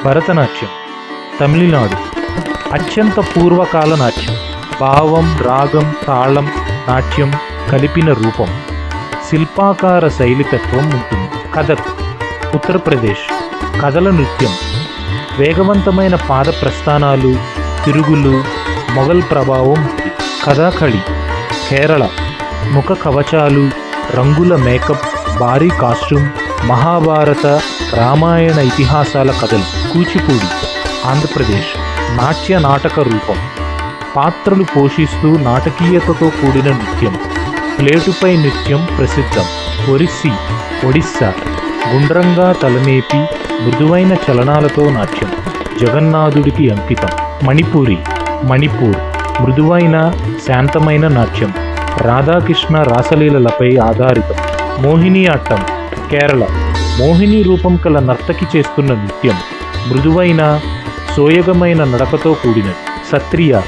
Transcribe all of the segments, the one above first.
భరతనాట్యం తమిళనాడు అత్యంత పూర్వకాల నాట్యం. భావం, రాగం, తాళం, నాట్యం కలిపిన రూపం. శిల్పాకార శైలితత్వం ఉంటుంది. కథక్ ఉత్తరప్రదేశ్ కథల నృత్యం. వేగవంతమైన పాద ప్రస్థానాలు, తిరుగులు, మొఘల్ ప్రభావం ఉంది. కథాకళి కేరళ ముఖ కవచాలు, రంగుల మేకప్, భారీ కాస్ట్యూమ్, మహాభారత, రామాయణ ఇతిహాసాల కథలు. కూచిపూడి ఆంధ్రప్రదేశ్ నాట్య నాటక రూపం. పాత్రలు పోషిస్తూ నాటకీయతతో కూడిన నృత్యం. ప్లేటుపై నృత్యం ప్రసిద్ధం. ఒరిస్సీ ఒడిస్సా గుండ్రంగా తలనేపి మృదువైన చలనాలతో నాట్యం. జగన్నాథుడికి అంకితం. మణిపూరి మణిపూర్ మృదువైన శాంతమైన నాట్యం. రాధాకృష్ణ రాసలీలలపై ఆధారితం. మోహిని అట్టం కేరళ మోహిని రూపం కల నర్తకి చేస్తున్న నృత్యం. మృదువైన సోయగమైన నడకతో కూడినది. సత్రియ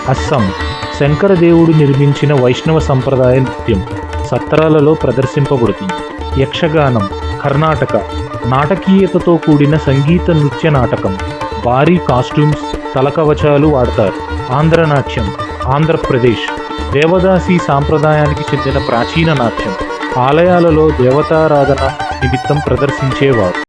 అస్సాం శంకరదేవుడు నిర్మించిన వైష్ణవ సంప్రదాయ నృత్యం. సత్రాలలో ప్రదర్శింపబడుతుంది. యక్షగానం కర్ణాటక నాటకీయతతో కూడిన సంగీత నృత్య నాటకం. భారీ కాస్ట్యూమ్స్, తలకవచాలు వాడతారు. ఆంధ్రనాట్యం ఆంధ్రప్రదేశ్ దేవదాసి సాంప్రదాయానికి చెందిన ప్రాచీన నాట్యం. ఆలయాలలో దేవతారాధన నిమిత్తం ప్రదర్శించేవారు.